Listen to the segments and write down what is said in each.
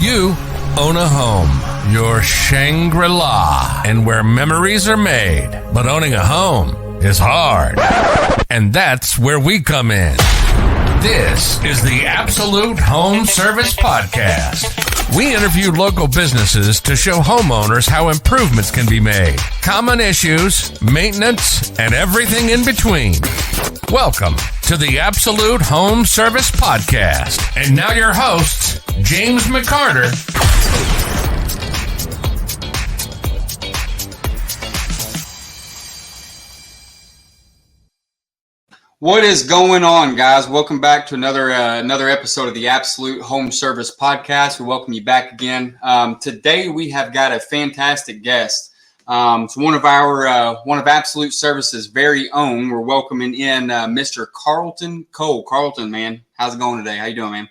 You own a home, your Shangri-La, and where memories are made. But owning a home is hard. And that's where we come in. This is the Absolute Home Service Podcast. We interview local businesses to show homeowners how improvements can be made, common issues, maintenance, and everything in between. Welcome to the Absolute Home Service Podcast. And now your hosts, James McCarter. What is going on, guys? Welcome back to another episode of the Absolute Home Service Podcast. We welcome you back again. Today we have got a fantastic guest. It's one of Absolute Service's very own. We're welcoming in Mr. Carlton Cole. Carlton, man, how's it going today? How you doing, man?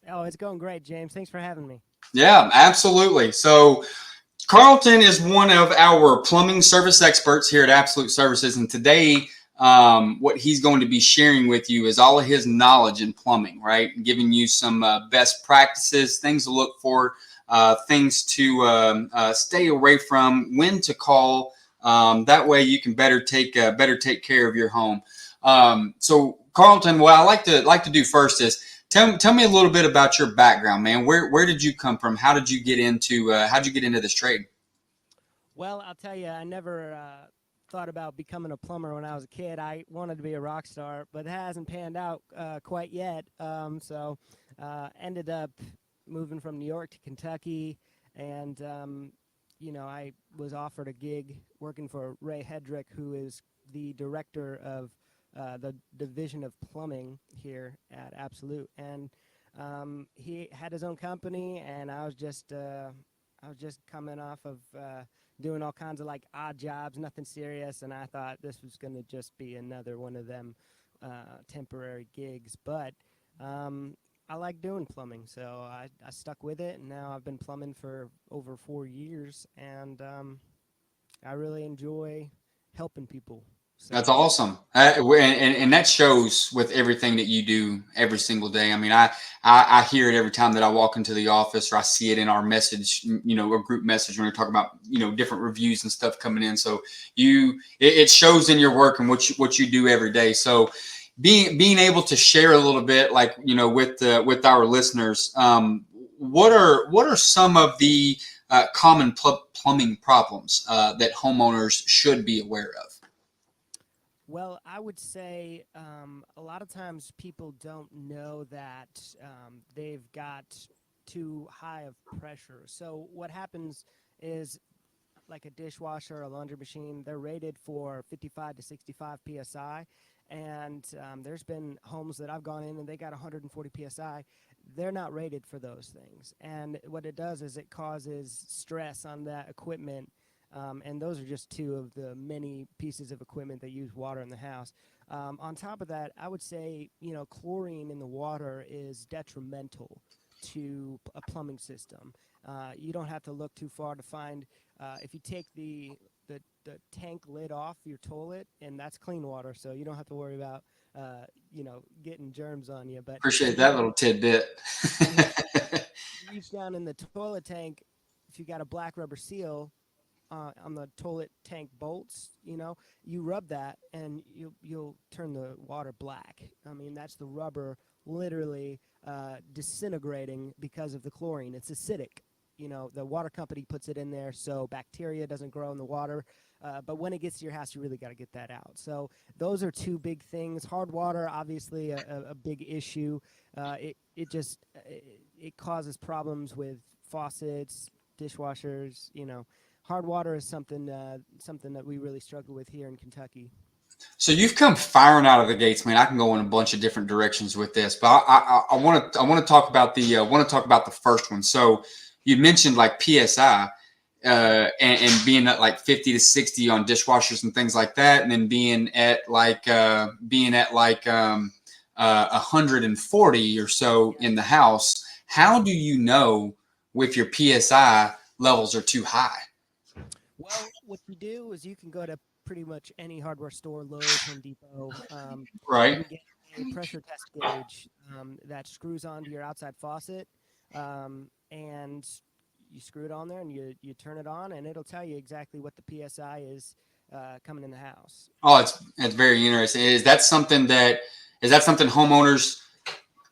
Oh, it's going great, James. Thanks for having me. Yeah, absolutely. So Carlton is one of our plumbing service experts here at Absolute Services, and today what he's going to be sharing with you is all of his knowledge in plumbing, right? Giving you some best practices, things to look for, things to stay away from, when to call. That way you can better take care of your home. So Carlton, what I like to do first is tell me a little bit about your background, man. Where did you come from? How did you get into this trade? Well, I'll tell you, I never thought about becoming a plumber when I was a kid. I wanted to be a rock star, but it hasn't panned out quite yet. So ended up moving from New York to Kentucky, and I was offered a gig working for Ray Hedrick, who is the director of the division of plumbing here at Absolute, and he had his own company, and I was just coming off of doing all kinds of like odd jobs, nothing serious, and I thought this was going to just be another one of them temporary gigs. But I like doing plumbing, so I stuck with it, and now I've been plumbing for over 4 years, and I really enjoy helping people. So. That's awesome. And that shows with everything that you do every single day. I mean, I hear it every time that I walk into the office, or I see it in our message, a group message when we're talking about, different reviews and stuff coming in. So it shows in your work and what you do every day. So being able to share a little bit, like, with our listeners, what are some of the common plumbing problems that homeowners should be aware of? Well, I would say a lot of times people don't know that they've got too high of pressure. So what happens is, like a dishwasher or a laundry machine, they're rated for 55 to 65 PSI. And there's been homes that I've gone in and they got 140 PSI. They're not rated for those things. And what it does is it causes stress on that equipment. And those are just two of the many pieces of equipment that use water in the house. On top of that, I would say, chlorine in the water is detrimental to a plumbing system. You don't have to look too far to find, if you take the tank lid off your toilet, and that's clean water, so you don't have to worry about, getting germs on you. But appreciate that little tidbit. Reach down in the toilet tank, if you got a black rubber seal, on the toilet tank bolts, you rub that and you'll turn the water black. I mean, that's the rubber literally disintegrating because of the chlorine. It's acidic. The water company puts it in there so bacteria doesn't grow in the water. But when it gets to your house, you really got to get that out. So those are two big things. Hard water, obviously, a big issue. It causes problems with faucets, dishwashers, Hard water is something that we really struggle with here in Kentucky. So you've come firing out of the gates, man. I can go in a bunch of different directions with this, but I want to talk about the first one. So you mentioned like PSI and being at like 50 to 60 on dishwashers and things like that, and then being at 140 or so in the house. How do you know if your PSI levels are too high? Well, what you do is you can go to pretty much any hardware store, Lowe's, Home Depot. Right. You get a pressure test gauge that screws onto your outside faucet. and you screw it on there and you turn it on, and it'll tell you exactly what the PSI is coming in the house. Oh, it's very interesting. Is that something homeowners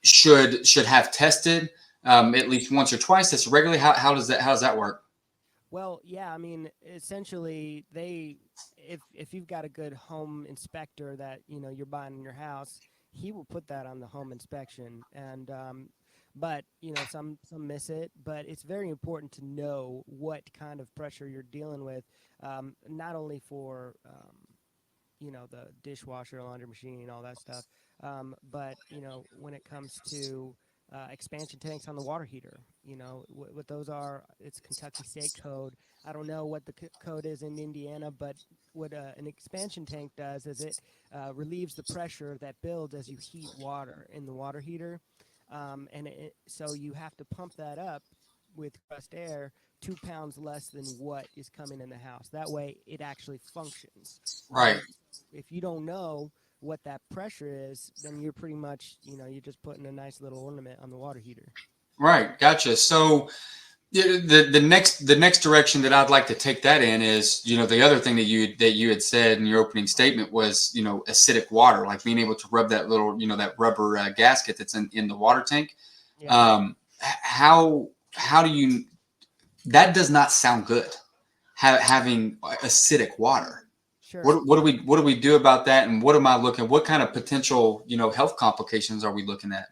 should have tested at least once or twice? That's regularly. How does that work? Well, yeah, I mean, essentially, if you've got a good home inspector that you're buying in your house, he will put that on the home inspection. And but some miss it. But it's very important to know what kind of pressure you're dealing with, not only for the dishwasher, laundry machine, all that stuff, but when it comes to expansion tanks on the water heater. What those are, it's Kentucky State Code. I don't know what the code is in Indiana, but what an expansion tank does is it relieves the pressure that builds as you heat water in the water heater. So you have to pump that up with compressed air 2 pounds less than what is coming in the house. That way it actually functions. Right. If you don't know what that pressure is, then you're pretty much, you're just putting a nice little ornament on the water heater. Right. Gotcha. So the next direction that I'd like to take that in is, the other thing that you had said in your opening statement was, acidic water, like being able to rub that little, that rubber gasket that's in the water tank. Yeah. How do you, that does not sound good, having acidic water. Sure. What do we do about that? And what kind of potential, health complications are we looking at?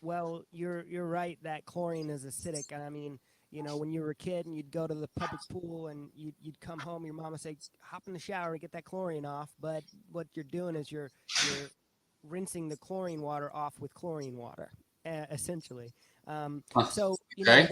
Well, you're right that chlorine is acidic. I mean, when you were a kid and you'd go to the public pool and you'd come home, your mom would say, hop in the shower and get that chlorine off. But what you're doing is you're rinsing the chlorine water off with chlorine water, essentially. So, Okay.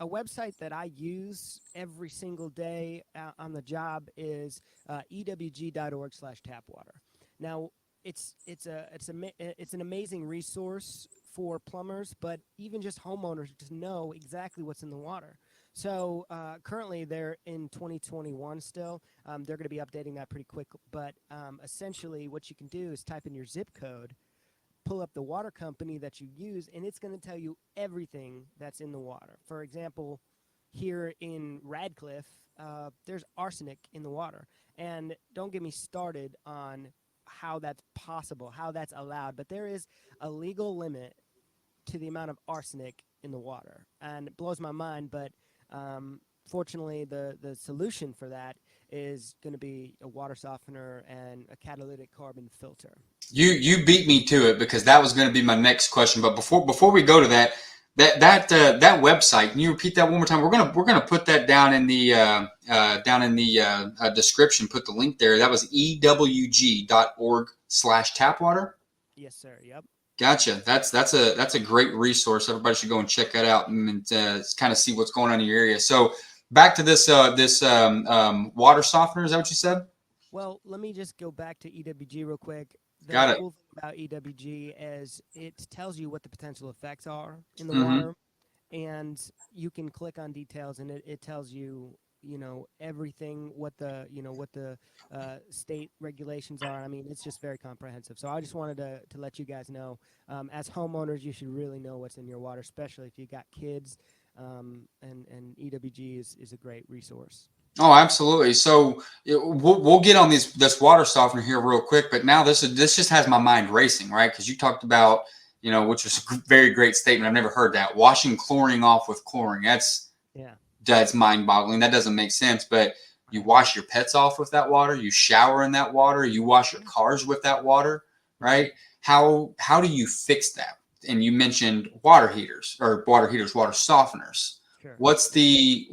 a website that I use every single day on the job is ewg.org/tapwater. Now, it's an amazing resource for plumbers, but even just homeowners to know exactly what's in the water. So currently they're in 2021 still. They're going to be updating that pretty quick. But essentially what you can do is type in your zip code, pull up the water company that you use, and it's going to tell you everything that's in the water. For example, here in Radcliffe, there's arsenic in the water. And don't get me started on how that's possible, how that's allowed, but there is a legal limit to the amount of arsenic in the water. And it blows my mind, but fortunately the solution for that is going to be a water softener and a catalytic carbon filter. You beat me to it, because that was going to be my next question. But before we go to that website, can you repeat that one more time? We're gonna put that down in the description. Put the link there. That was ewg.org/tapwater. Yes, sir. Yep. Gotcha. That's a great resource. Everybody should go and check that out and kind of see what's going on in your area. So back to this water softener. Is that what you said? Well, let me just go back to EWG real quick. Got The it. cool thing about EWG is it tells you what the potential effects are in the Mm-hmm. water, and you can click on details, and it tells you everything, what the state regulations are. I mean, it's just very comprehensive. So I just wanted to let you guys know, as homeowners, you should really know what's in your water, especially if you got kids. And EWG is a great resource. Oh, absolutely. So we'll get on this water softener here real quick, but now this just has my mind racing, right? Because you talked about, which was a very great statement. I've never heard that, washing chlorine off with chlorine. That's mind-boggling. That doesn't make sense. But you wash your pets off with that water. You shower in that water. You wash your cars with that water, right? How do you fix that? And you mentioned water softeners. Sure. What's the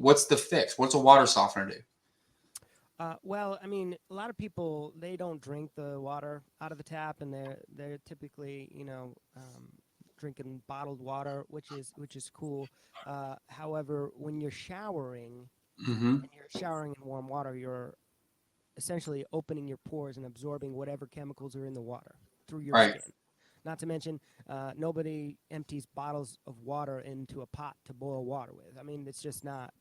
fix? What's a water softener do? Well, I mean, a lot of people, they don't drink the water out of the tap, and they're typically drinking bottled water, which is cool. However, when you're showering Mm-hmm. and you're showering in warm water, you're essentially opening your pores and absorbing whatever chemicals are in the water through your Right. skin. Not to mention, nobody empties bottles of water into a pot to boil water with. I mean, it's just not,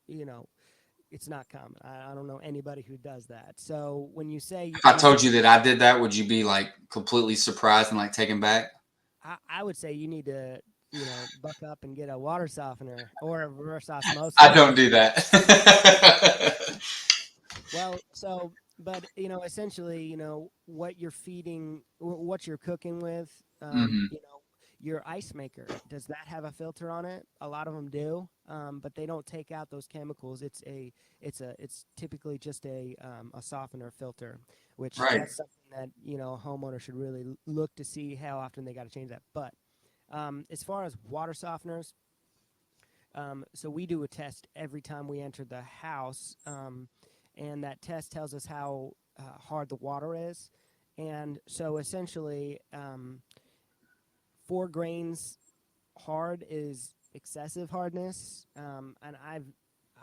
it's not common. I don't know anybody who does that. So when you say, If I told you that I did that, would you be like completely surprised and like taken back? I would say you need to buck up and get a water softener or a reverse I osmosis. don't do that. Well, but essentially, what you're feeding, what you're cooking with, Hmm. your ice maker, does that have a filter on it? A lot of them do, but they don't take out those chemicals. It's typically just a softener filter, which Right. that's something that a homeowner should really look to see how often they got to change that. But as far as water softeners, so we do a test every time we enter the house, and that test tells us how hard the water is. And so essentially, 4 grains hard is excessive hardness, and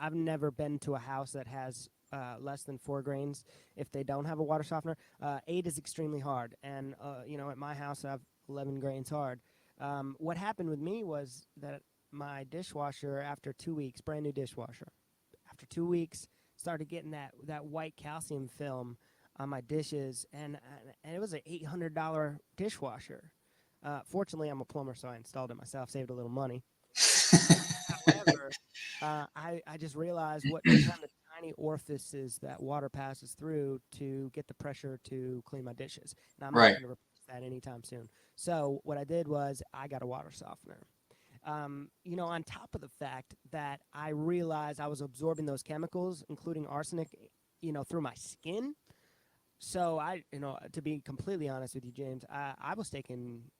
I've never been to a house that has less than 4 grains if they don't have a water softener. 8 is extremely hard, and at my house I have 11 grains hard. What happened with me was that my dishwasher, after 2 weeks, brand new dishwasher, after 2 weeks, started getting that white calcium film on my dishes, and it was an $800 dishwasher. Fortunately, I'm a plumber, so I installed it myself, saved a little money. However, I just realized what kind of tiny orifices that water passes through to get the pressure to clean my dishes. And I'm not Right. going to replace that anytime soon. So what I did was I got a water softener. On top of the fact that I realized I was absorbing those chemicals, including arsenic, through my skin. So to be completely honest with you, James, I was taking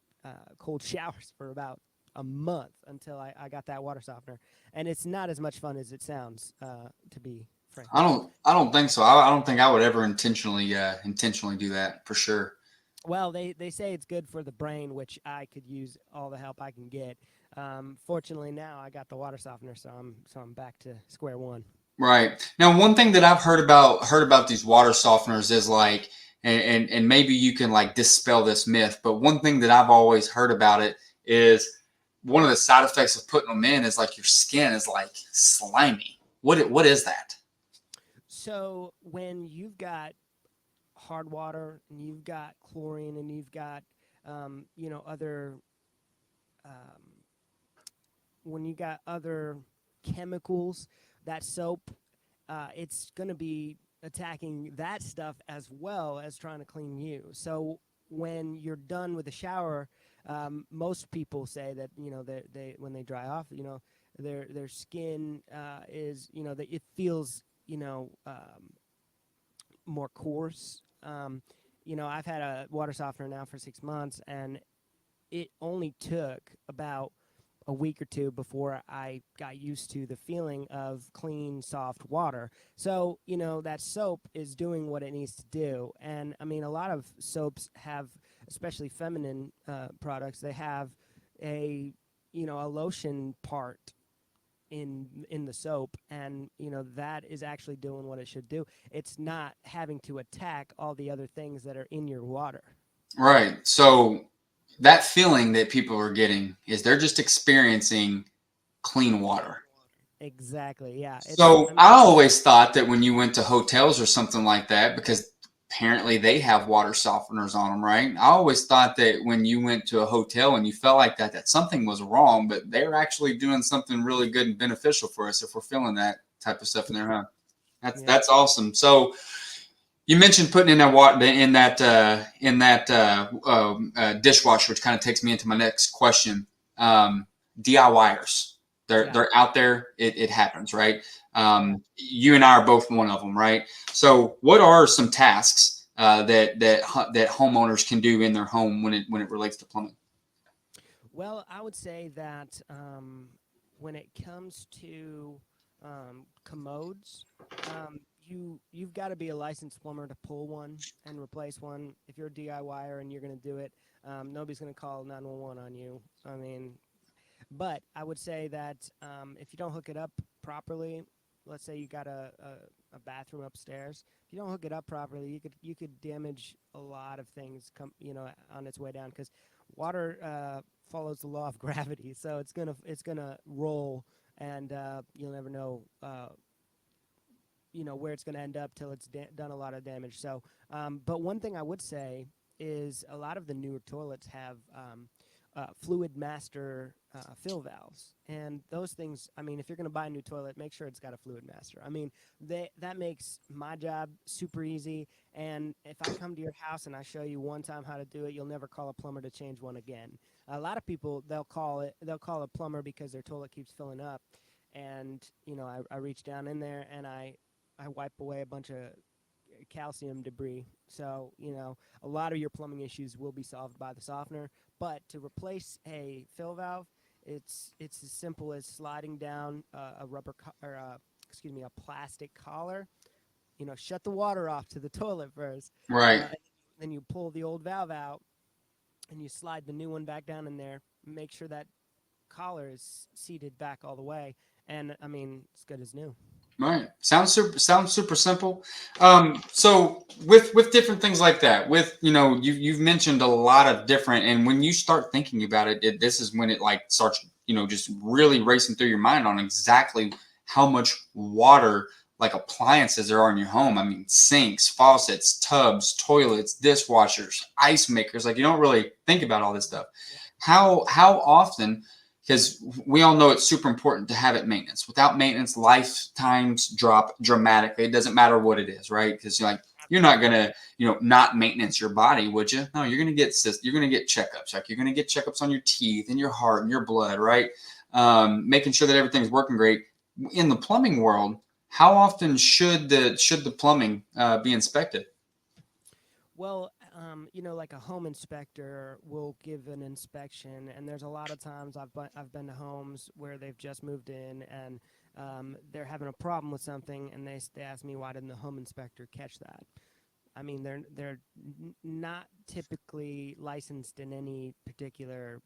cold showers for about a month until I got that water softener, and it's not as much fun as it sounds, to be frank I with you. don't. I don't think so. I don't think I would ever intentionally do that for sure. Well, they say it's good for the brain, which I could use all the help I can get. Fortunately, now I got the water softener, so I'm back to square one. Right. Now, one thing that I've heard about these water softeners is like, and maybe you can like dispel this myth, but one thing that I've always heard about it is one of the side effects of putting them in is like your skin is like slimy. What is that? So when you've got hard water and you've got chlorine and you've got other um, when you got other chemicals, that soap, it's going to be attacking that stuff as well as trying to clean you. So when you're done with the shower, most people say that they when they dry off, their skin is that it feels more coarse. I've had a water softener now for 6 months, and it only took about a week or two before I got used to the feeling of clean, soft water. So, that soap is doing what it needs to do. And I mean, a lot of soaps have, especially feminine products, they have a lotion part in the soap, and that is actually doing what it should do. It's not having to attack all the other things that are in your water. Right. So that feeling that people are getting is they're just experiencing clean Clean water. water. Exactly. Yeah. So I always thought that when you went to hotels or something like that, because apparently they have water softeners on them, right? I always thought that when you went to a hotel and you felt like that, that something was wrong, but they're actually doing something really good and beneficial for us if we're feeling that type of stuff in there, huh? That's Yeah. that's awesome. So you mentioned putting in that water in that dishwasher, which kind of takes me into my next question. DIYers, they're Yeah. they're out there. It happens, right? Yeah. You and I are both one of them, right? So, what are some tasks that homeowners can do in their home when it relates to plumbing? Well, I would say that when it comes to commodes, you've got to be a licensed plumber to pull one and replace one. If you're a DIYer and you're going to do it, nobody's going to call 911 on you. I mean, but I would say that if you don't hook it up properly, let's say you got a bathroom upstairs. If you don't hook it up properly, you could damage a lot of things on its way down, because water follows the law of gravity, so it's gonna roll, and you'll never know where it's going to end up till it's done a lot of damage. So, but one thing I would say is a lot of the newer toilets have fluid master fill valves. And those things, I mean, if you're going to buy a new toilet, make sure it's got a fluid master. I mean, that makes my job super easy. And if I come to your house and I show you one time how to do it, you'll never call a plumber to change one again. A lot of people, they'll call a plumber because their toilet keeps filling up. And, I reach down in there and I wipe away a bunch of calcium debris. So, a lot of your plumbing issues will be solved by the softener. But to replace a fill valve, it's as simple as sliding down a a plastic collar. Shut the water off to the toilet first. Right. Then you pull the old valve out, and you slide the new one back down in there. Make sure that collar is seated back all the way, and I mean, it's good as new. Right. Sounds super simple. So with different things like that, you've mentioned a lot of different, and when you start thinking about it, this is when it like starts, just really racing through your mind on exactly how much water like appliances there are in your home. I mean, sinks, faucets, tubs, toilets, dishwashers, ice makers. Like you don't really think about all this stuff. How often? Because we all know it's super important to have it maintenance. Without maintenance, lifetimes drop dramatically. It doesn't matter what it is, right? Because you're not gonna not maintenance your body, would you? No, you're gonna get checkups. Like you're gonna get checkups on your teeth and your heart and your blood, right? Making sure that everything's working great. In the plumbing world, how often should the plumbing be inspected? Well, like a home inspector will give an inspection, and there's a lot of times I've been to homes where they've just moved in and they're having a problem with something, and they ask me, why didn't the home inspector catch that? I mean, they're not typically licensed in any particular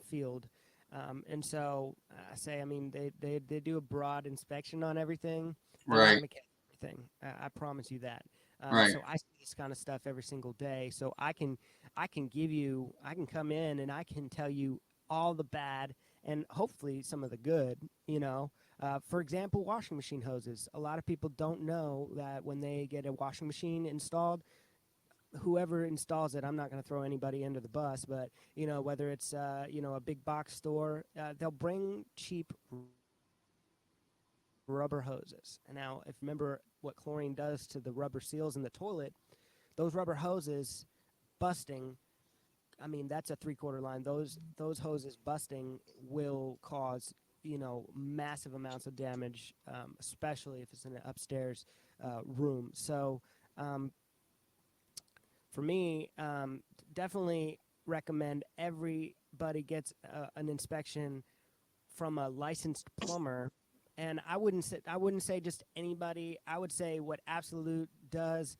field, and so I say, I mean, they do a broad inspection on everything. They're not Right. going to catch everything. I promise you that. Right. So I see this kind of stuff every single day. So I can come in and I can tell you all the bad and hopefully some of the good. For example, washing machine hoses. A lot of people don't know that when they get a washing machine installed, whoever installs it, I'm not going to throw anybody under the bus, but whether it's a big box store, they'll bring cheap rubber hoses. And now, if you remember what chlorine does to the rubber seals in the toilet, those rubber hoses busting, I mean, that's a 3/4 line. Those hoses busting will cause massive amounts of damage, especially if it's in an upstairs room. So for me, definitely recommend everybody gets an inspection from a licensed plumber. And I wouldn't say just anybody. I would say what Absolute does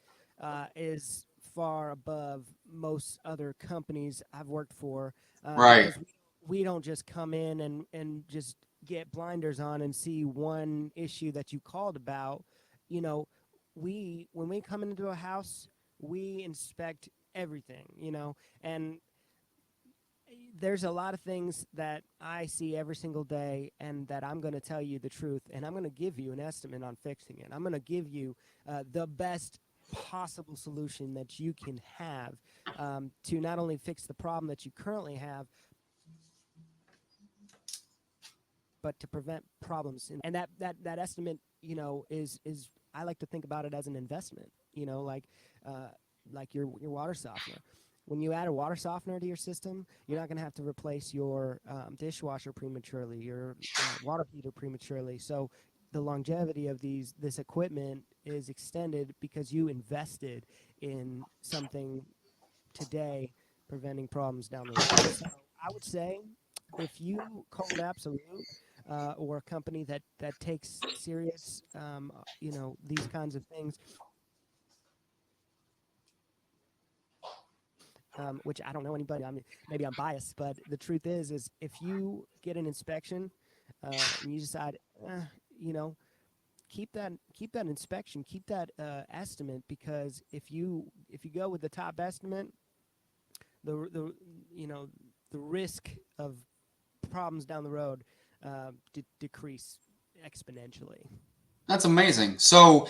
is far above most other companies I've worked for. Right. Because we don't just come in and just get blinders on and see one issue that you called about. When we come into a house, we inspect everything. And there's a lot of things that I see every single day, and that I'm going to tell you the truth, and I'm going to give you an estimate on fixing it. I'm going to give you the best possible solution that you can have to not only fix the problem that you currently have, but to prevent problems. And that estimate, is I like to think about it as an investment. Like your water softener. When you add a water softener to your system, you're not going to have to replace your dishwasher prematurely, your water heater prematurely. So the longevity of this equipment is extended because you invested in something today, preventing problems down the road. So I would say if you called Absolute or a company that takes serious, these kinds of things, which I don't know anybody. I mean, maybe I'm biased, but the truth is if you get an inspection and you decide, keep that inspection, keep that estimate, because if you go with the top estimate, the risk of problems down the road decrease exponentially. That's amazing. So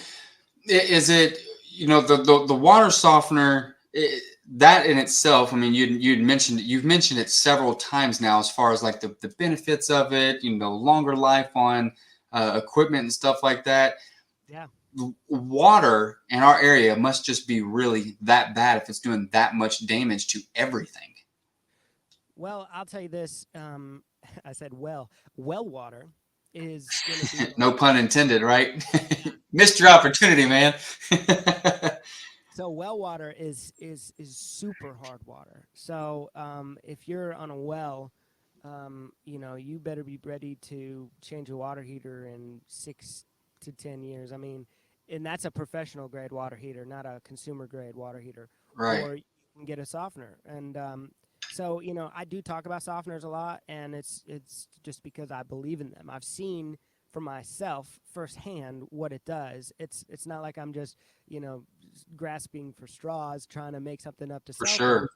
is it the water softener? that in itself, I mean, you've mentioned it several times now, as far as like the benefits of it, longer life on equipment and stuff like that. Yeah. Water in our area must just be really that bad if it's doing that much damage to everything. Well, I'll tell you this. I said well water is going to be No like pun intended, right? yeah. Missed your opportunity, man. So well water is super hard water. So if you're on a well, you better be ready to change a water heater in 6 to 10 years. I mean, and that's a professional grade water heater, not a consumer grade water heater. Right. Or you can get a softener. And so I do talk about softeners a lot, and it's just because I believe in them. I've seen for myself firsthand what it does. It's not like I'm just grasping for straws trying to make something up to For sell things. sure.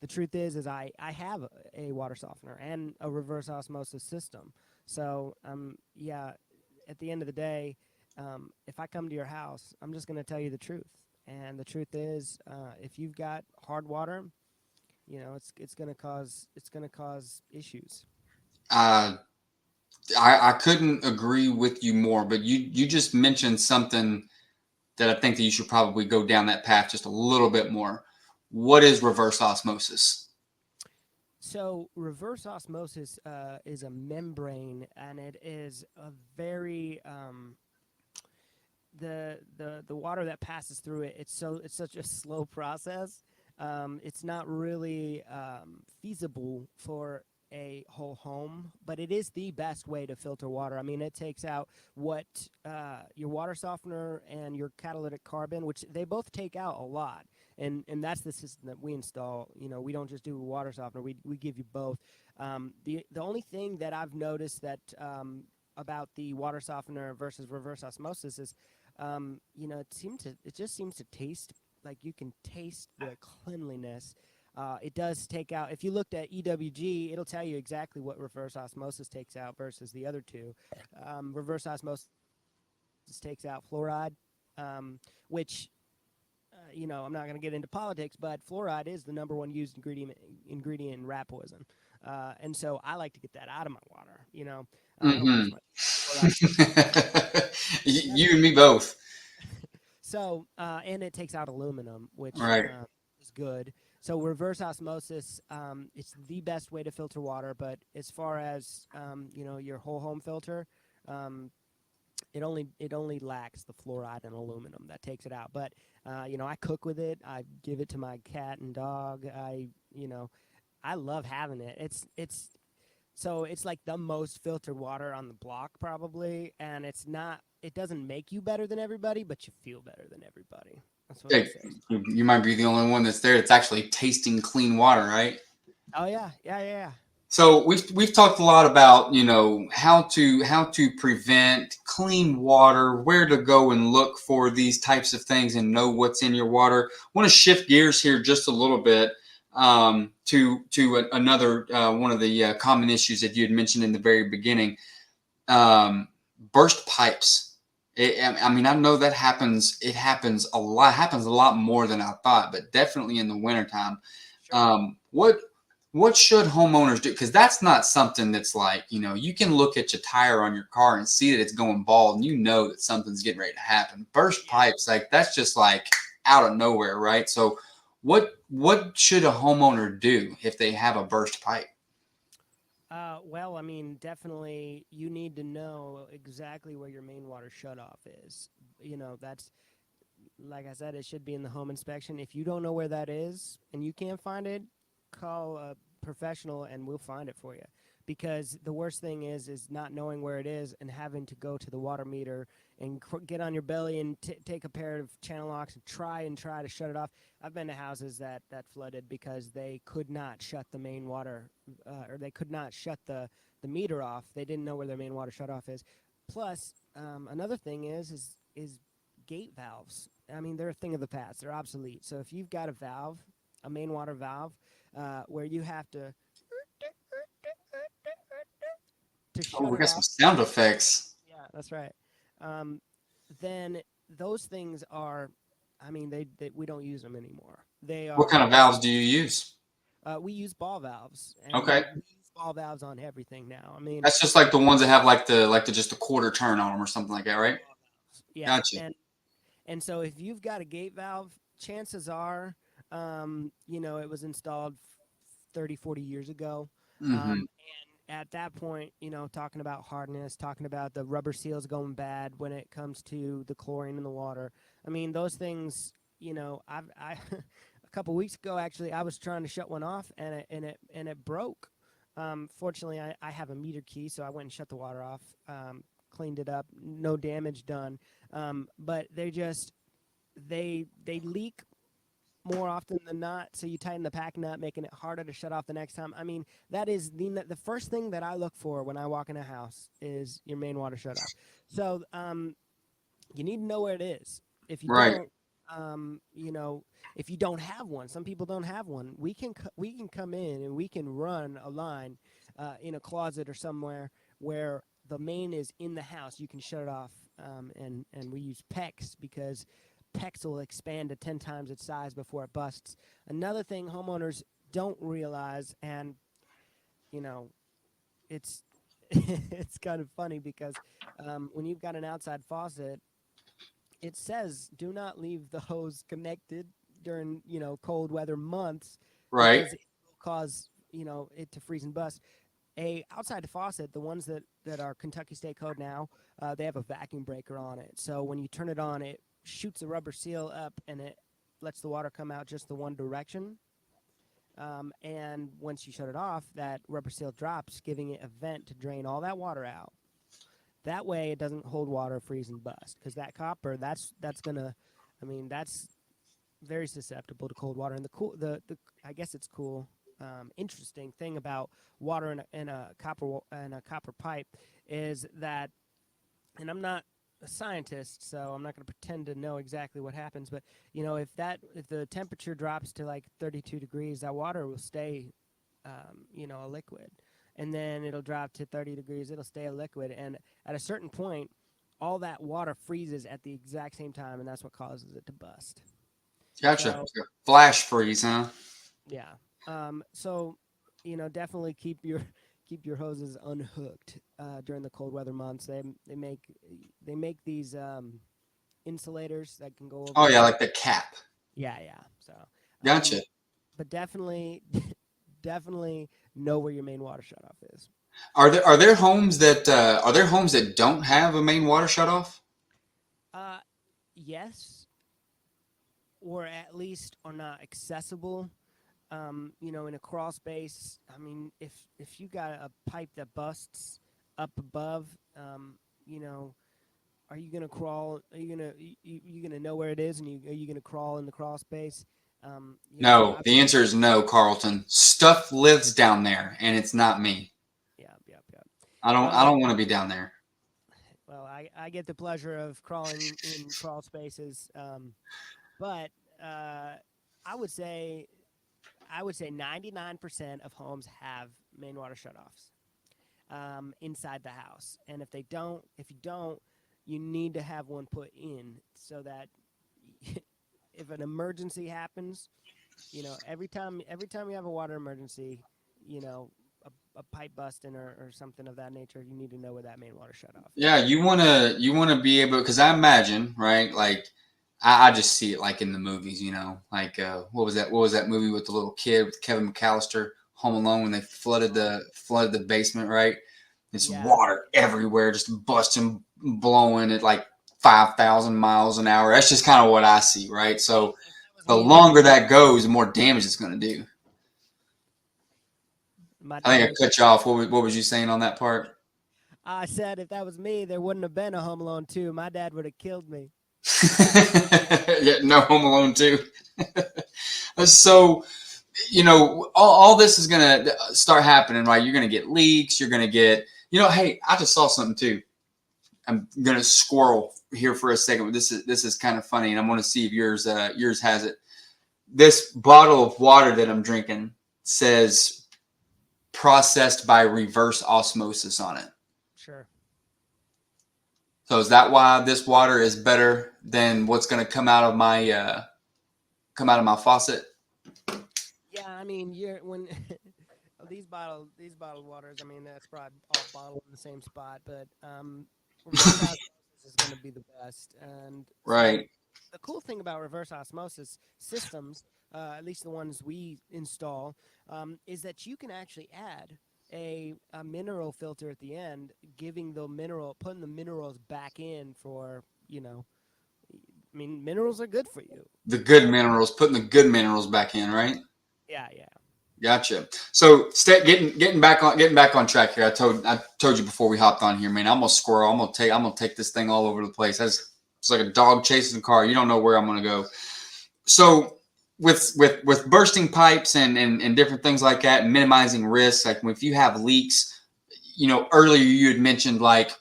The truth is I have a water softener and a reverse osmosis system. So yeah, at the end of the day, if I come to your house, I'm just going to tell you the truth. And the truth is, if you've got hard water, it's going to cause issues. Uh, I couldn't agree with you more, but you just mentioned something that I think that you should probably go down that path just a little bit more. What is reverse osmosis? So reverse osmosis is a membrane, and it is a very the water that passes through it. It's such a slow process. It's not really feasible for a whole home, but it is the best way to filter water. I mean, it takes out what your water softener and your catalytic carbon, which they both take out a lot. And that's the system that we install. We don't just do a water softener. We give you both. The only thing that I've noticed that about the water softener versus reverse osmosis is, it just seems to taste like you can taste the cleanliness. It does take out. If you looked at EWG, it'll tell you exactly what reverse osmosis takes out versus the other two. Reverse osmosis takes out fluoride, which I'm not going to get into politics, but fluoride is the number one used ingredient in rat poison. And so I like to get that out of my water. I don't Mm-hmm. wash my fluoride. You and me both. So, and it takes out aluminum, which Right. is good. So, reverse osmosis, it's the best way to filter water. But as far as your whole home filter, it only lacks the fluoride and aluminum that takes it out. But I cook with it. I give it to my cat and dog. I love having it. It's like the most filtered water on the block probably, and it doesn't make you better than everybody, but you feel better than everybody. That's what I Hey, say. you might be the only one that's there. It's actually tasting clean water, right? Oh yeah, yeah, yeah, yeah. So we've talked a lot about how to prevent clean water, where to go and look for these types of things, and know what's in your water. I want to shift gears here just a little bit to another one of the common issues that you had mentioned in the very beginning. Burst pipes. I mean, I know that happens. It happens a lot. It happens a lot more than I thought, but definitely in the wintertime. Sure. What should homeowners do? Because that's not something that's like, you can look at your tire on your car and see that it's going bald, and you know that something's getting ready to happen. Burst Yeah. pipes, like that's just like out of nowhere, right? So what should a homeowner do if they have a burst pipe? Well, I mean, definitely you need to know exactly where your main water shutoff is. That's like I said, it should be in the home inspection. If you don't know where that is and you can't find it, call a professional and we'll find it for you. Because the worst thing is not knowing where it is and having to go to the water meter and get on your belly and take a pair of channel locks and try to shut it off. I've been to houses that flooded because they could not shut the main water, or they could not shut the meter off. They didn't know where their main water shut off is. Plus, another thing is gate valves. I mean, they're a thing of the past. They're obsolete. So if you've got a main water valve, where you have to Oh, shut we it got some off. sound effects. Yeah, that's right. Then those things are I mean, we don't use them anymore. They What kind of are. valves do you use? We use ball valves, and Okay. we use ball valves on everything now. I mean, That's just like the ones that have like the just a quarter turn on them or something like that, right? ball valves. Yeah, Gotcha. and so if you've got a gate valve, chances are, it was installed 30, 40 years ago. Hmm. And at that point, talking about hardness, talking about the rubber seals going bad when it comes to the chlorine in the water. I mean, those things, I a couple weeks ago, actually, I was trying to shut one off and it broke. Fortunately, I have a meter key, so I went and shut the water off, cleaned it up, no damage done. But they leak more often than not. So you tighten the pack nut, making it harder to shut off the next time. I mean, that is the first thing that I look for when I walk in a house is your main water shut off. So you need to know where it is. If you Right. don't, if you don't have one, some people don't have one. We can come in and we can run a line in a closet or somewhere where the main is in the house. You can shut it off, and we use PEX because PEX will expand to 10 times its size before it busts. Another thing homeowners don't realize, and you know, it's it's kind of funny because when you've got an outside faucet, it says do not leave the hose connected during cold weather months Right. because it will cause it to freeze and bust. A outside faucet, the ones that are Kentucky State Code now, they have a vacuum breaker on it. So when you turn it on, it shoots a rubber seal up and it lets the water come out just the one direction. And once you shut it off, that rubber seal drops, giving it a vent to drain all that water out. That way, it doesn't hold water, freeze, and bust. Because that copper, that's gonna, I mean, that's very susceptible to cold water. And the I guess it's cool, interesting thing about water in a copper pipe is that, and I'm not a scientist, so I'm not going to pretend to know exactly what happens. But if the temperature drops to like 32 degrees, that water will stay, a liquid, and then it'll drop to 30 degrees. It'll stay a liquid, and at a certain point, all that water freezes at the exact same time, and that's what causes it to bust. Gotcha. So Flash freeze, huh? yeah. So, definitely keep your hoses unhooked during the cold weather months. They make these insulators that can go over Oh the yeah, hose. like the cap. Yeah, yeah. So, Gotcha. but definitely, definitely know where your main water shutoff is. Are there homes that don't have a main water shut off? Uh, yes, or at least are not accessible. In a crawl space. I mean, if you got a pipe that busts up above, you know, are you gonna crawl? Are you gonna know where it is, and are you gonna crawl in the crawl space? No. I've The answer is no, Carlton. Stuff lives down there, and it's not me. yeah, yeah, yeah. I don't. I Well, don't want to be down there. I get the pleasure of crawling in crawl spaces, but uh, I would say 99% of homes have main water shutoffs inside the house. And if you don't, you need to have one put in so that if an emergency happens, every time you have a water emergency, you know, a pipe busting or something of that nature, you need to know where that main water shutoff Yeah, is. you wanna be able, because I imagine, right? Like I just see it like in the movies, like what was that movie with the little kid with Kevin McAllister, Home Alone, when they flooded the basement, right? It's Yeah. water everywhere, just busting, blowing at like 5,000 miles an hour. That's just kind of what I see, right? So If that was the me, there longer wouldn't. that goes, the more damage it's going to do. My I dad think would. I cut you off. What was you saying on that part? I said if that was me, there wouldn't have been a Home Alone 2. My dad would have killed me. Yeah, no, Home Alone too. So, all this is going to start happening, right? You're going to get leaks. You're going to get, hey, I just saw something too. I'm going to squirrel here for a second. This is kind of funny, and I'm going to see if yours has it. This bottle of water that I'm drinking says processed by reverse osmosis on it. Sure. So is that why this water is better than what's going to come out of my faucet? Yeah, I mean, you're when these bottled waters. I mean, that's probably all bottled in the same spot, but reverse osmosis is going to be the best. And so Right. the cool thing about reverse osmosis systems, at least the ones we install, is that you can actually add a mineral filter at the end, putting the minerals back in for, I mean, minerals are good for you. The good So minerals, putting the good minerals back in, right? yeah, yeah. Gotcha. So getting back on track here. I told you before we hopped on here, man. I'm gonna squirrel. I'm gonna take this thing all over the place. It's like a dog chasing a car. You don't know where I'm gonna go. So with bursting pipes and different things like that, and minimizing risks, like if you have leaks, earlier you had mentioned like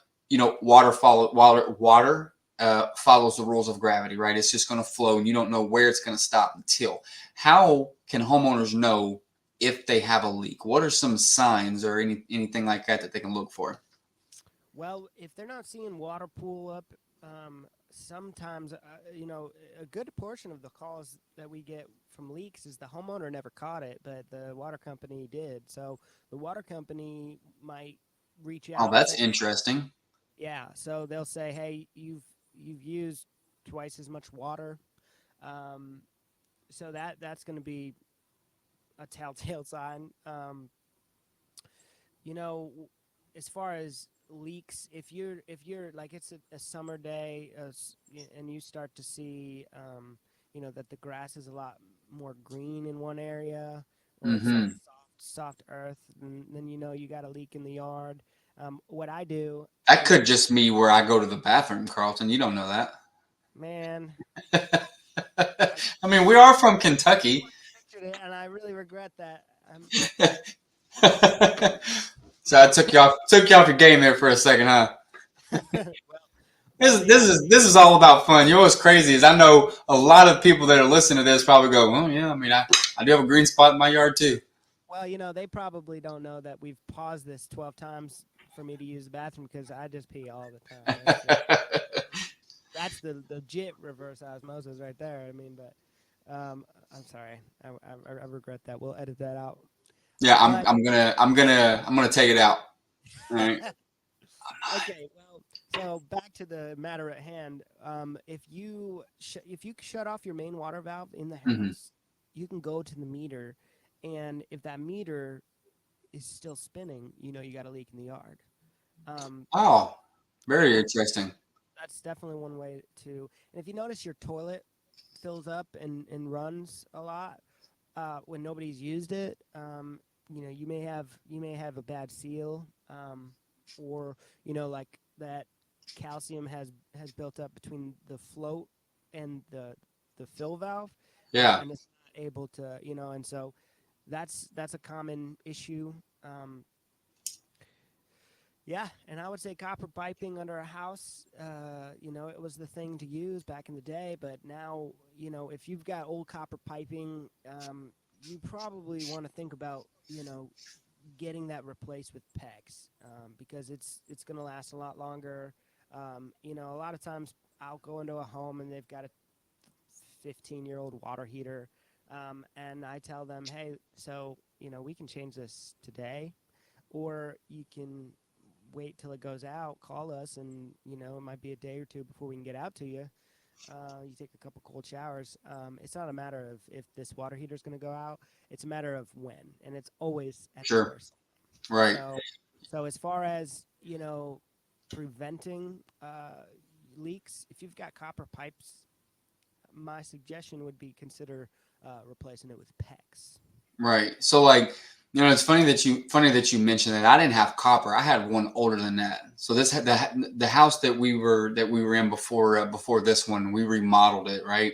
water follows the rules of gravity, right? It's just going to flow, and you don't know where it's going to stop until. How can homeowners know if they have a leak? What are some signs or anything like that they can look for? Well, if they're not seeing water pool up, sometimes, a good portion of the calls that we get from leaks is the homeowner never caught it, but the water company did. So the water company might reach Oh, out and that's say, interesting. yeah. So they'll say, hey, you've used twice as much water. Um, so that's going to be a telltale sign. You know, as far as leaks, if you're like it's a summer day, and you start to see, that the grass is a lot more green in one area, or it's like Mm-hmm. soft earth, and then you got a leak in the yard. What I do That is, could just be where I go to the bathroom, Carlton. You don't know man, that. I, I mean, we are from Kentucky. pictured it, and I really regret that. So I took you off your game there for a second, huh? Well, This well, is this yeah. is this is all about fun. You know what's crazy is I know a lot of people that are listening to this probably go, oh yeah, I mean I do have a green spot in my yard too. Well, they probably don't know that we've paused this 12 times for me to use the bathroom because I just pee all the time. That's the legit reverse osmosis right there. I mean, but I'm sorry. I regret that. We'll edit that out. Yeah, I'm But I'm gonna I'm gonna I'm gonna take it out. All right. okay, well, so back to the matter at hand. If you shut off your main water valve in the Hmm. house, you can go to the meter, and if that meter is still spinning, you got a leak in the yard. Um, Oh, very yeah, interesting. that's definitely one way to. And if you notice your toilet fills up and runs a lot when nobody's used it, you may have a bad seal, or like that calcium has built up between the float and the fill valve, Yeah. and it's not able to, and so that's a common issue. Yeah, and I would say copper piping under a house, it was the thing to use back in the day, but now, if you've got old copper piping, you probably want to think about, getting that replaced with PEX, because it's going to last a lot longer. A lot of times I'll go into a home and they've got a 15-year-old water heater, and I tell them, hey, so, we can change this today, or you can wait till it goes out, call us, and it might be a day or two before we can get out to you. You take a couple cold showers. It's not a matter of if this water heater is going to go out. It's a matter of when, and it's always at the Sure. worst. Right. So as far as preventing leaks, if you've got copper pipes, my suggestion would be consider replacing it with PEX. Right. So like, it's funny that you mentioned that. I didn't have copper. I had one older than that. So this had the house that we were in before this one. We remodeled it. Right.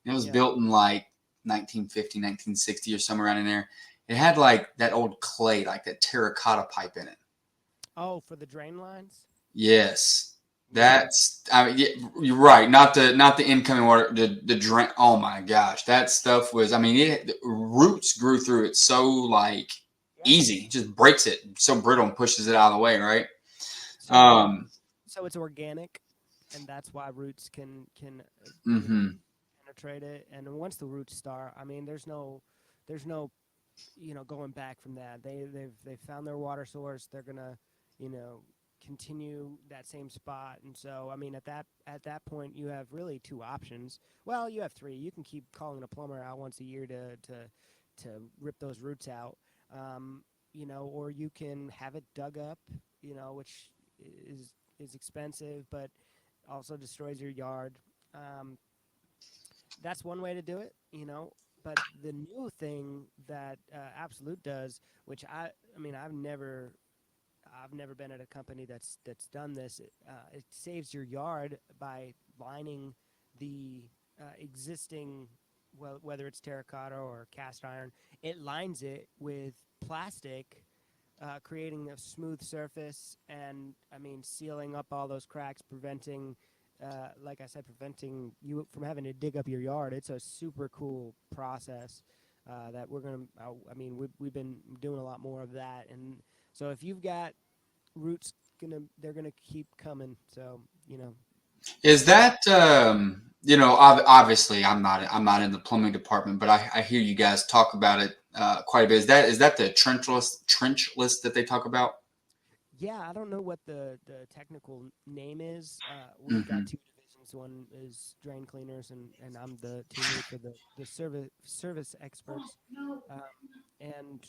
It was Yeah. built in like 1950, 1960 or somewhere around in there. It had like that old clay, like that terracotta pipe in it. Oh, for the drain lines. Yes. Yeah. Yeah, you're right. Not the incoming water, the drain. Oh my gosh, that stuff was. I mean, the roots grew through it so like Yeah. easy. It just breaks it so brittle and pushes it out of the way. Right. So Um. so it's organic. and that's why roots can Mm-hmm. penetrate it. And once the roots start, I mean, there's no going back from that. They've found their water source. They're gonna you know continue that same spot. And so I mean, at that point, you have really two options. Well, you have three. You can keep calling a plumber out once a year to rip those roots out. Or you can have it dug up, which is expensive, but also destroys your yard. Um, that's one way to do it. But the new thing that Absolute does, which I mean, I've never been at a company that's done this. It saves your yard by lining the existing, well, whether it's terracotta or cast iron, it lines it with plastic, creating a smooth surface, and I mean sealing up all those cracks, preventing, like I said, preventing you from having to dig up your yard. It's a super cool process that we're gonna. I mean, we've been doing a lot more of that, and so if you've got roots, they're gonna keep coming. So Is that obviously I'm not in the plumbing department, but I hear you guys talk about it quite a bit. Is that the trench list that they talk about? yeah, I don't know what the technical name is. We've got Hmm. two divisions. One is drain cleaners, and I'm the team lead for the service experts. Um, and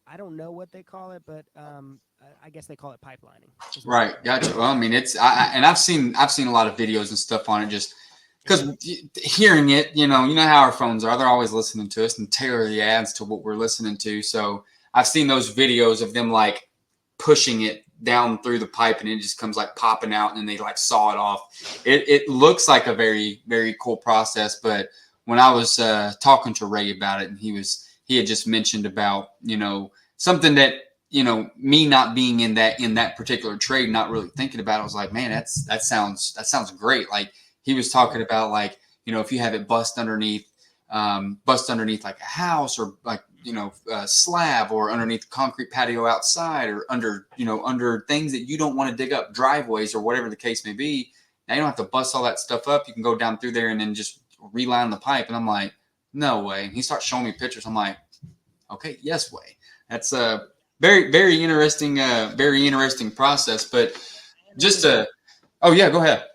I don't know what they call it, but I guess they call it pipelining. Is what they Right, call it. gotcha. Well, I mean, and I've seen a lot of videos and stuff on it, just Yeah, because hearing it, you know how our phones are. They're always listening to us and tailor the ads to what we're listening to. So I've seen those videos of them like pushing it down through the pipe, and it just comes like popping out, and then they like saw it off. It looks like a very very cool process, but when I was talking to Ray about it, and he had just mentioned about something that me not being in that particular trade, not really thinking about it, I was like, man, that sounds great. Like he was talking about, like, if you have it bust underneath like a house, or like a slab, or underneath a concrete patio outside, or under things that you don't want to dig up, driveways or whatever the case may be. Now you don't have to bust all that stuff up. You can go down through there and then just reline the pipe. And I'm like, no way. And he starts showing me pictures. I'm like, okay, yes way. That's a very very interesting process. But and just innovative. oh yeah, go ahead.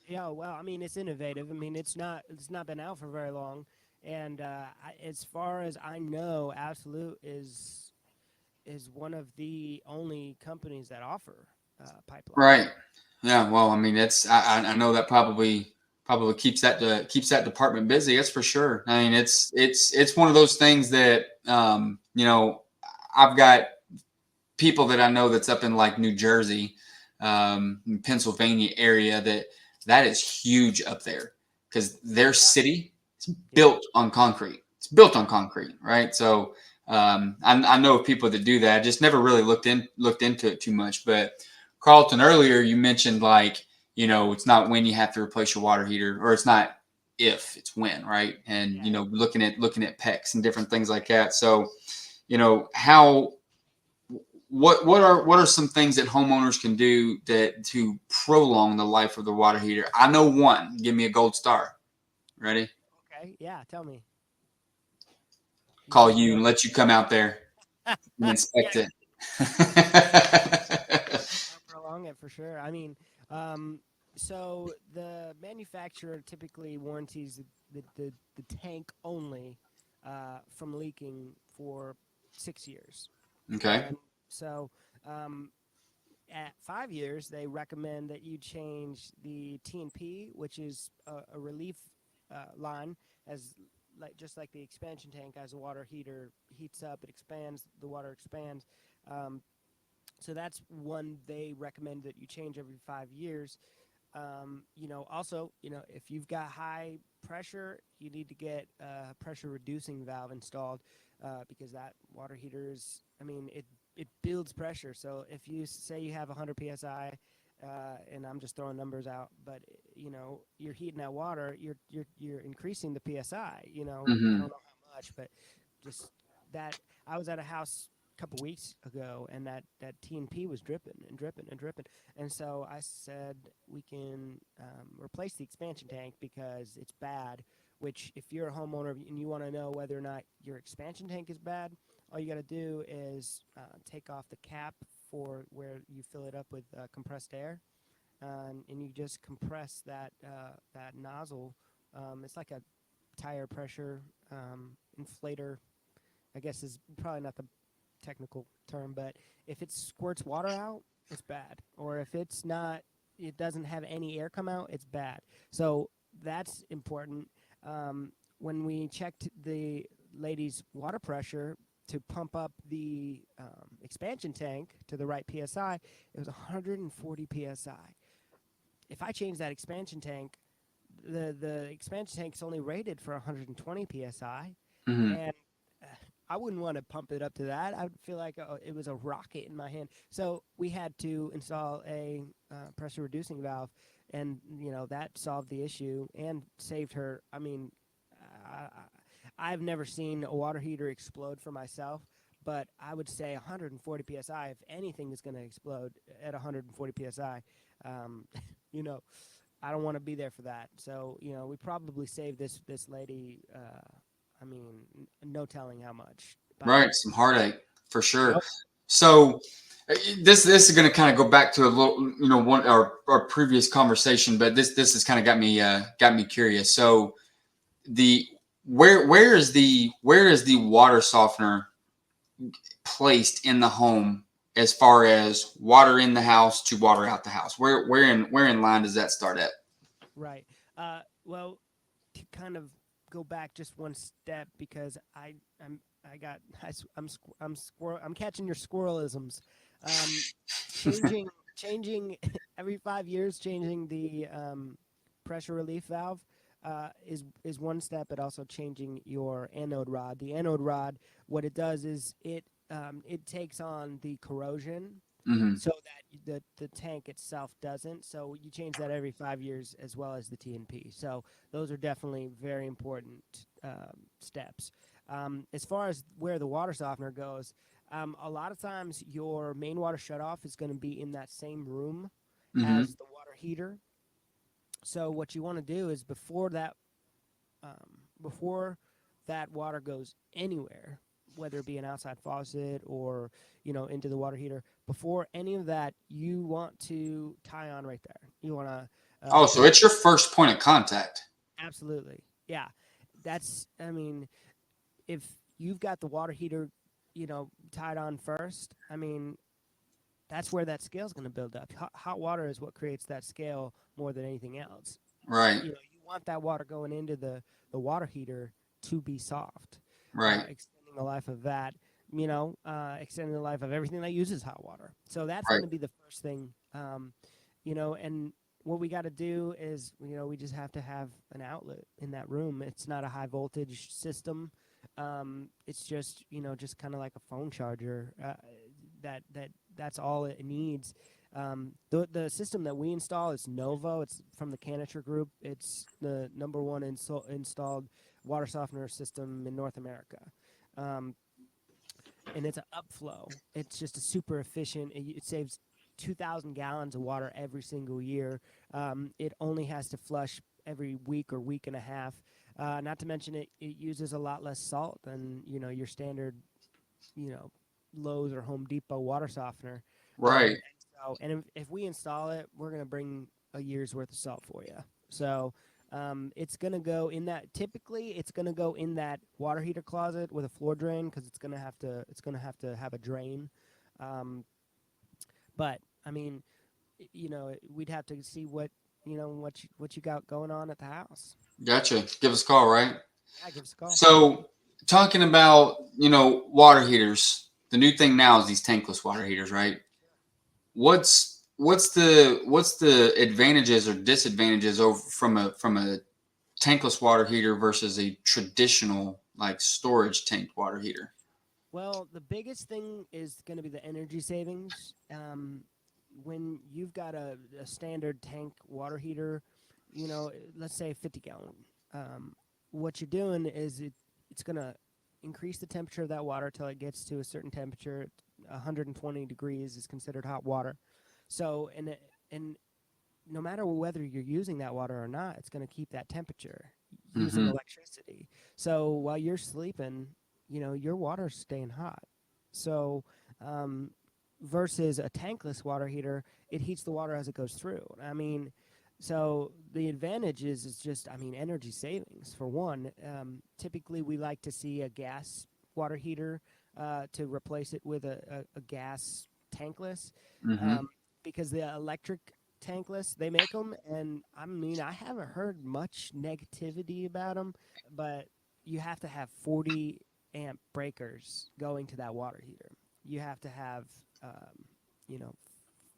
Yeah, well, I mean, it's innovative. I mean, it's not been out for very long, and as far as I know, Absolute is one of the only companies that offer pipelining. Right. Yeah. Well, I mean, I know that probably keeps that department busy. That's for sure. I mean, it's one of those things that I've got people that I know that's up in like New Jersey, Pennsylvania area, that is huge up there, because their city is Yeah, built on concrete. It's built on concrete, right? So I know of people that do that. I just never really looked into it too much. But Carlton, earlier you mentioned, like, it's not when you have to replace your water heater, or it's not if, it's when, right? And yeah. looking at PECs and different things like that. So how what are some things that homeowners can do to prolong the life of the water heater? I know one. Give me a gold star. Ready? Okay, yeah. Tell me, you Call said you drill. and let you come out there and Yeah, inspect it. prolong it for sure. I mean, um, so the manufacturer typically warranties the tank only from leaking for 6 years, Okay. and so um, at 5 years, they recommend that you change the TNP, which is a relief line, as just like the expansion tank, as a water heater heats up, it expands, the water expands. Um, so that's one they recommend that you change every 5 years. Also, if you've got high pressure, you need to get a pressure reducing valve installed, because that water heater is, I mean, it builds pressure. So if you say you have 100 psi, and I'm just throwing numbers out, but you're heating that water, you're increasing the psi. I Hmm. don't know how much, but just that. I was at a house couple weeks ago, and that TNP was dripping and dripping and dripping. And so I said we can replace the expansion tank because it's bad. Which, if you're a homeowner and you want to know whether or not your expansion tank is bad, all you got to do is take off the cap for where you fill it up with compressed air, and you just compress that nozzle. It's like a tire pressure inflator. I guess is probably not the technical term, but if it squirts water out, it's bad. Or if it's not, it doesn't have any air come out, it's bad. So that's important. When we checked the lady's water pressure to pump up the expansion tank to the right PSI, it was 140 PSI. If I change that expansion tank, the expansion tank is only rated for 120 PSI, Mm-hmm. and I wouldn't want to pump it up to that. I would feel like it was a rocket in my hand. So we had to install a pressure reducing valve, and that solved the issue and saved her. I mean, I've never seen a water heater explode for myself, but I would say 140 psi. If anything is going to explode at 140 psi, you know, I don't want to be there for that. So we probably saved this lady. I mean, no telling how much. Right, some heartache for sure. Yep. So this is going to kind of go back to a little, one our previous conversation, but this has kind of got me curious. So the where is the water softener placed in the home as far as water in the house to water out the house? Where in line does that start at? Right. Well, to kind of go back just one step because I'm catching your squirrelisms. Changing every 5 years, changing the pressure relief valve is one step, but also changing your anode rod. The anode rod, what it does is it takes on the corrosion Mm-hmm. so that the tank itself doesn't. So you change that every 5 years as well as the TNP. So those are definitely very important steps. As far as where the water softener goes, a lot of times your main water shutoff is going to be in that same room Mm-hmm. as the water heater. So what you want to do is before that water goes anywhere, whether it be an outside faucet or into the water heater, before any of that, you want to tie on right there. You want to. Oh, so it's your first point of contact. Absolutely, yeah. I mean, if you've got the water heater, tied on first, I mean, that's where that scale is going to build up. Hot water is what creates that scale more than anything else. Right. You want that water going into the water heater to be soft. Right. Extending the life of that, extending the life of everything that uses hot water. So that's Right. going to be the first thing, and what we got to do is, we just have to have an outlet in that room. It's not a high voltage system. It's just, just kind of like a phone charger. That's all it needs. The system that we install is Novo. It's from the Canister Group. It's the number one installed water softener system in North America. And it's an upflow. It's just a super efficient. It saves 2,000 gallons of water every single year. It only has to flush every week or week and a half. Not to mention it uses a lot less salt than your standard, Lowe's or Home Depot water softener. Right. And if we install it, we're going to bring a year's worth of salt for you. So it's going to go in that. Typically, it's going to go in that water heater closet with a floor drain because it's going to have to have a drain. But I mean, we'd have to see what you got going on at the house. Gotcha. Give us a call, right? Yeah, give us a call. So talking about, water heaters, the new thing now is these tankless water heaters, right? What's the advantages or disadvantages over from a tankless water heater versus a traditional like storage tank water heater? Well, the biggest thing is going to be the energy savings. When you've got a standard tank water heater, let's say 50 gallon, what you're doing is it's going to increase the temperature of that water till it gets to a certain temperature. 120 degrees is considered hot water. So, and no matter whether you're using that water or not, it's going to keep that temperature using Mm-hmm. electricity. So while you're sleeping, your water's staying hot. So um, versus a tankless water heater, it heats the water as it goes through. I mean, so the advantage is just, I mean, energy savings for one. Typically, we like to see a gas water heater to replace it with a gas tankless, Mm-hmm. um, because the electric tankless they make them, and I mean, I haven't heard much negativity about them, but you have to have 40 amp breakers going to that water heater. You have to have you know,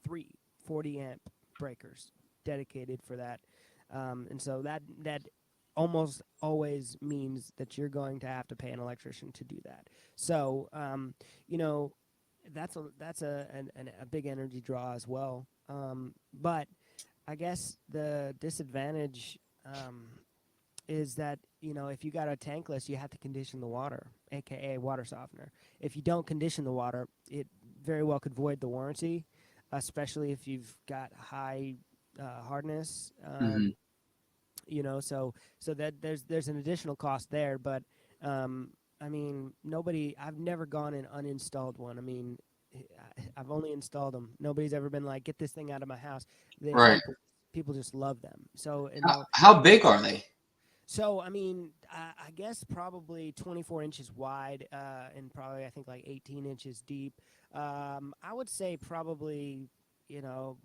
three 40 amp breakers dedicated for that. And so that almost always means that you're going to have to pay an electrician to do that. So, you know, that's a big energy draw as well. But I guess the disadvantage is that, if you got a tankless, you have to condition the water, aka water softener. If you don't condition the water, it very well could void the warranty, especially if you've got high hardness. Mm-hmm. So that there's an additional cost there. But I mean, I've never gone and uninstalled one. I mean, I've only installed them. Nobody's ever been like, get this thing out of my house. Right. People just love them. So How big are they? so I mean, I guess probably 24 inches wide, and probably I think like 18 inches deep. I would say probably, you know,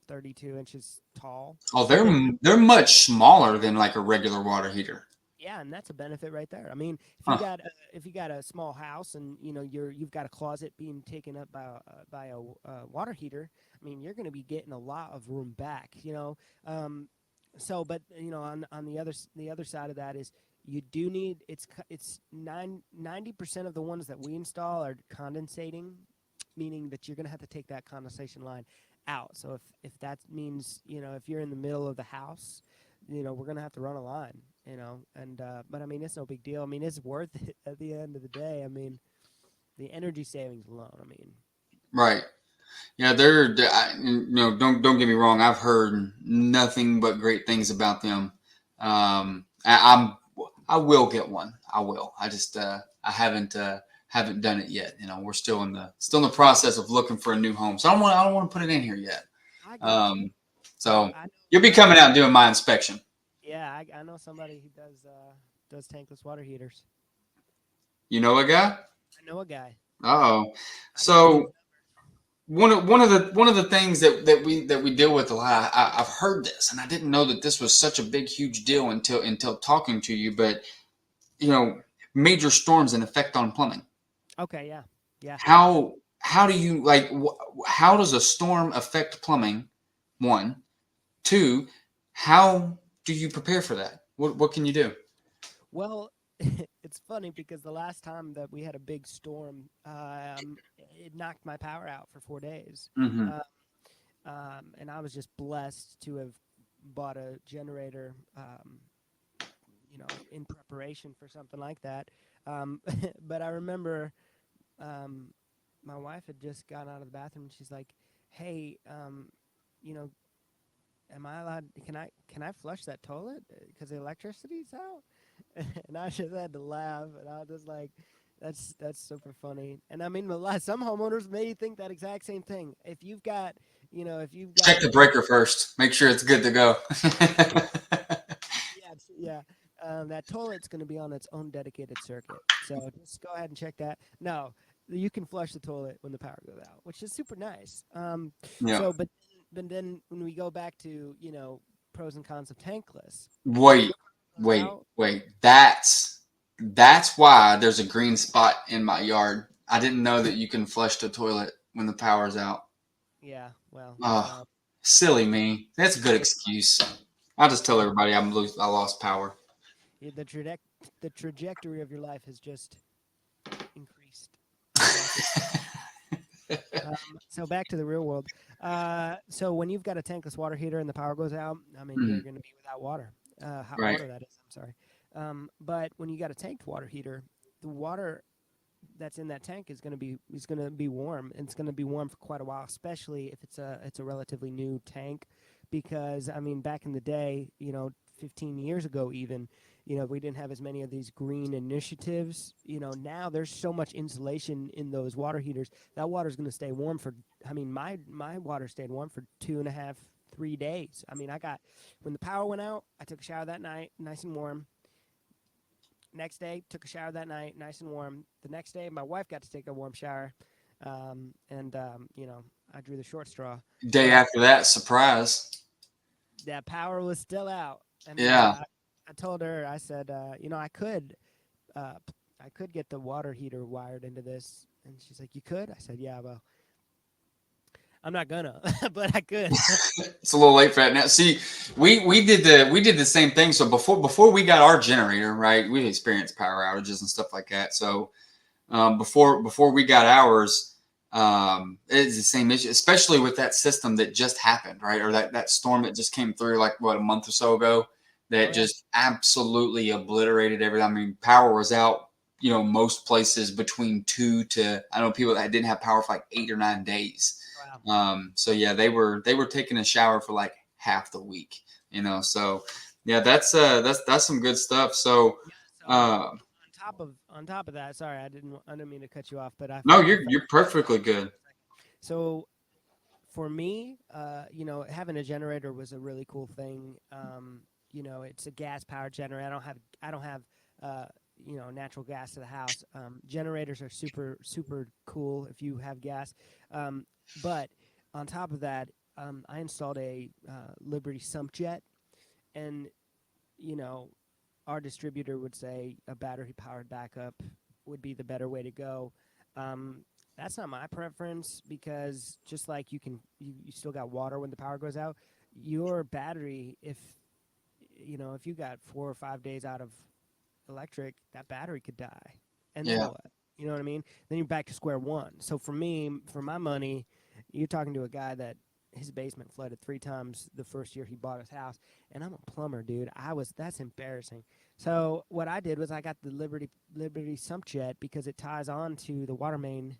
32 inches tall. Oh, So they're much smaller than like a regular water heater. yeah, and that's a benefit right there. I mean, Huh. if you got a small house and you've got a closet being taken up by a water heater, I mean, you're going to be getting a lot of room back. So, but on the other side of that is you do need it's 90% of the ones that we install are condensating, meaning that you're going to have to take that condensation line out. So if that means if you're in the middle of the house, we're going to have to run a line. And but I mean, it's no big deal. I mean, it's worth it at the end of the day. I mean, the energy savings alone. I mean, Right. Yeah, don't get me wrong. I've heard nothing but great things about them. I will get one. I will. I just I haven't done it yet. We're still in the process of looking for a new home. So I don't want to put it in here yet. I got you. Um, so I you'll be I know. coming out and doing my inspection. Yeah, I know somebody who does tankless water heaters. You know a guy? I know a guy. Oh, I can give you his so one of the things that we deal with a lot. I've heard this, and I didn't know that this was such a big, huge deal until talking to you. But you know, major storms and effect on plumbing. Okay, yeah. Yeah. How do you how does a storm affect plumbing? One, two, how do you prepare for that? What can you do? Well, it's funny because the last time that we had a big storm, it knocked my power out for 4 days. Mm-hmm. Uh, and I was just blessed to have bought a generator, in preparation for something like that. But I remember um, my wife had just gotten out of the bathroom and she's like, "Hey, you know, am I allowed? Can I flush that toilet because the electricity's out?" And I just had to laugh, and I was just like, "That's super funny." And I mean, some homeowners may think that exact same thing. If you've got Check the breaker first. Make sure it's good to go. yeah, that toilet's going to be on its own dedicated circuit. So just go ahead and check that. No, you can flush the toilet when the power goes out, which is super nice. Yeah. But then when we go back to pros and cons of tankless, when Wait, your power goes wait, out, wait. That's why there's a green spot in my yard. I didn't know that you can flush the toilet when the power's out. yeah, well, Oh, silly me. That's a good it, excuse. I'll just tell yeah, everybody I lost power. the trajectory of your life has just increased drastically. So back to the real world. So when you've got a tankless water heater and the power goes out, I mean, you're Mhm. going to be without water. Hot Right. water, that is. I'm sorry. But when you got a tanked water heater, the water that's in that tank is going to be warm, and it's going to be warm for quite a while, especially if it's a relatively new tank, because I mean back in the day, 15 years ago even, we didn't have as many of these green initiatives. Now there's so much insulation in those water heaters. That water's going to stay warm for, I mean, my water stayed warm for 2.5, 3 days. I mean, when the power went out, I took a shower that night, nice and warm. Next day, took a shower that night, nice and warm. The next day, my wife got to take a warm shower, and I drew the short straw. Day But after that, surprise. that power was still out, and Yeah. I told her, I said, uh, I could get the water heater wired into this, and she's like, "You could?" I said, "Yeah, well, I'm not gonna, but I could." It's a little late for that now. See, we did the same thing. So before we got our generator, right, we experienced power outages and stuff like that. So before we got ours, it's the same issue, especially with that system that just happened, right, or that storm that just came through like what, a month or so ago, Oh that yeah, just absolutely obliterated everything. I mean, power was out. Most places between 2 to, I know, people that didn't have power for like 8 or 9 days. wow. So yeah, they were taking a shower for like half the week. So yeah, that's some good stuff. So Yeah. So uh, on top of that, sorry, I didn't mean to cut you off, but no, I you're perfectly good. so for me, having a generator was a really cool thing. It's a gas powered generator. I don't have uh, natural gas to the house. Generators are super super cool if you have gas. But on top of that, I installed a Liberty sump jet, and you know our distributor would say a battery powered backup would be the better way to go. Um, that's not my preference, because just like you still got water when the power goes out, your battery, if you got 4 or 5 days out of electric, that battery could die. And then Yeah. what? You know what I mean? Then you're back to square one. So for me, for my money, you're talking to a guy that his basement flooded 3 times the first year he bought his house, and I'm a plumber, dude. That's embarrassing. So what I did was I got the Liberty sump jet, because it ties on to the water main,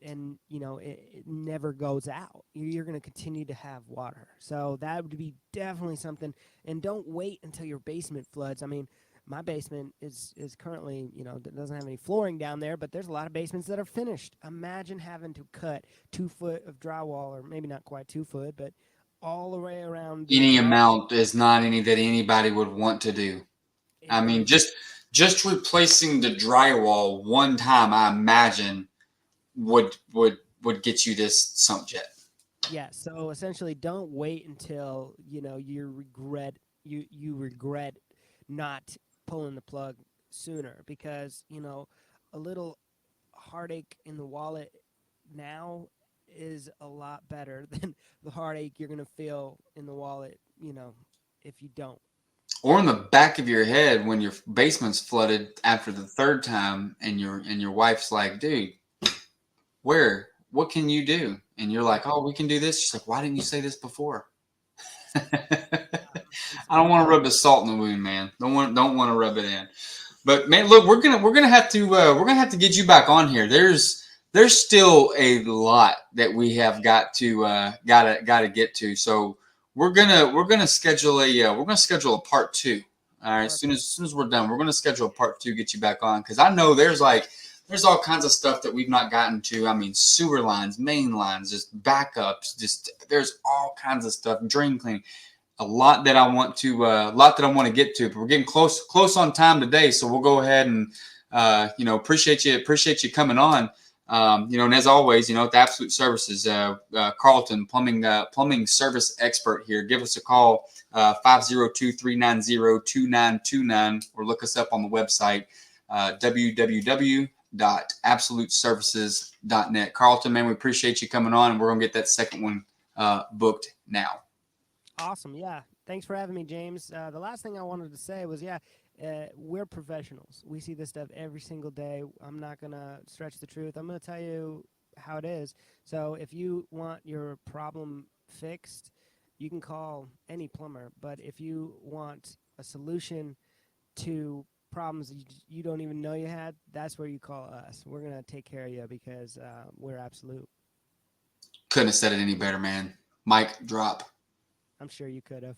and it never goes out. You're going to continue to have water. So that would be definitely something. And don't wait until your basement floods. I mean, my basement is currently, doesn't have any flooring down there, but there's a lot of basements that are finished. Imagine having to cut 2 foot of drywall, or maybe not quite 2 foot, but all the way around the Any drywall. amount is not any that anybody would want to do. I And mean, it's just replacing the drywall one time, I imagine would get you this sump jet. Yeah, so essentially don't wait until, you regret not pulling the plug sooner, because, a little heartache in the wallet now is a lot better than the heartache you're going to feel in the wallet, if you don't. Or in the back of your head when your basement's flooded after the third time, and your wife's like, "Dude, what can you do?" And you're like, "Oh, we can do this." She's like, "Why didn't you say this before?" I don't want to rub the salt in the wound, man. Don't want to rub it in. But man, look, we're gonna have to get you back on here. There's still a lot that we have gotta get to. So we're gonna schedule a part two. All right, as soon as we're done, we're gonna schedule a part two, get you back on, because I know there's all kinds of stuff that we've not gotten to. I mean, sewer lines, main lines, just backups, just there's all kinds of stuff, drain cleaning, a lot that I want to get to, but we're getting close on time today, so we'll go ahead and appreciate you coming on. And as always, at the Absolute Services, Carlton plumbing service expert here. Give us a call, 502-390-2929, or look us up on the website, www.absoluteservices.net. Carlton, man, we appreciate you coming on, and we're gonna get that second one booked now. Awesome. Yeah. Thanks for having me, James. The last thing I wanted to say was, yeah, we're professionals. We see this stuff every single day. I'm not going to stretch the truth. I'm going to tell you how it is. So if you want your problem fixed, you can call any plumber. But if you want a solution to problems you don't even know you had, that's where you call us. We're going to take care of you because we're absolute. Couldn't have said it any better, man. Mic drop. I'm sure you could have.